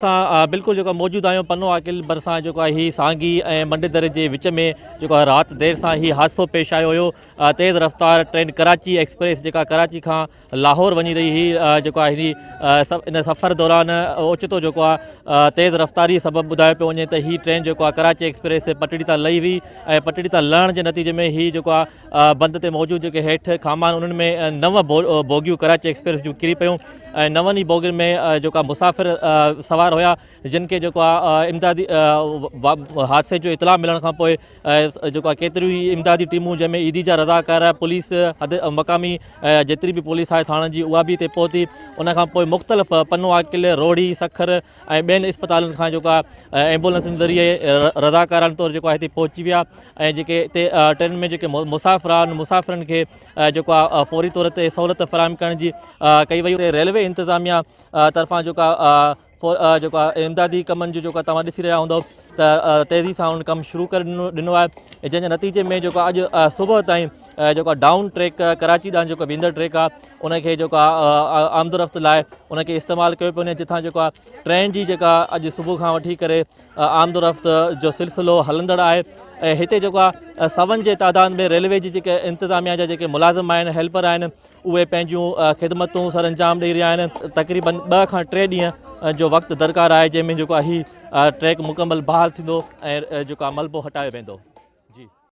बिल्कुल जो मौजूद आहियूं पन्नो आकिल भरिसां जेको आहे ही सांगी ऐं मंडिदर जे विच में जेको आहे राति देरि सां ही हादसो पेश आयो हुयो। तेज़ रफ़्तार ट्रेन कराची एक्सप्रेस जेका कराची खां लाहौर वञी रही हुई, जेको आहे इन सफ़र दौरान ओचितो जेको आहे तेज़ रफ़्तारी सबबु ॿुधायो पियो वञे त ही ट्रेन जेको आहे कराची एक्सप्रेस पटड़ी तां लही हुई ऐं पटड़ी तां लहण जे नतीजे में ही जेको आहे बंदि ते मौजूदु जेके हेठि खामान उन्हनि में 9 बोगियूं कराची एक्सप्रेस जूं किरी पियूं ऐं 9 ई बोगियुनि में जेका मुसाफ़िर सवार हुआ जिन खे जेको आहे इमदादी हादसे जो इतला मिलण खां पोइ जेको आहे केतिरियूं ई इमदादी टीमूं जंहिंमें ईदी जा रज़ाकार पुलिस मक़ामी जेतिरी बि पुलिस आहे थाणनि जी उहा बि हिते पहुती। उनखां पोइ मुख़्तलिफ़ पन्नो आकिल रोड़ी सखर ऐं ॿियनि इस्पतालुनि खां जेको आहे एम्बुलेंसनि ज़रिए रज़ाकारनि तौरु जेको आहे हिते पहुची विया ऐं जेके हिते ट्रेन में जेके मुसाफ़िर आहिनि मुसाफ़िरनि खे जेको आहे फौरी तौर ते सहूलियत फ़राहम करण जी कई वई। रेलवे इंतिज़ामिया तरफ़ां जेको आहे इमदादी कमनि जो जेको तव्हां ॾिसी रहिया हूंदव त तेज़ी सां उन कमु शुरू करे ॾिनो आहे जंहिंजे नतीजे में जेको अॼु सुबुह ताईं जेको डाउन ट्रैक कराची ॾांहुं जेको वेंदड़ ट्रैक आहे उनखे जेको आहे आमदोरफ़्त लाइ उनखे इस्तेमालु कयो पियो वञे, जिथां जेको आहे ट्रेन जी जेका अॼु सुबुह खां वठी करे आमदोरफ़्त जो सिलसिलो हलंदड़ आहे। ऐं हिते जेको आहे सवनि जे तइदाद में रेलवे जी जेके इंतिज़ामिया जा जेके मुलाज़िम आहिनि हेल्पर आहिनि उहे पंहिंजूं ख़िदमतूं सर अंजाम ॾेई रहिया आहिनि। तक़रीबन 2 खां 3 ॾींहं जो वक़्तु दरकार आहे जंहिंमें जेको आहे ही ट्रैक मुकमल बहाल थींदो ऐं जेको आहे मलबो हटायो वेंदो।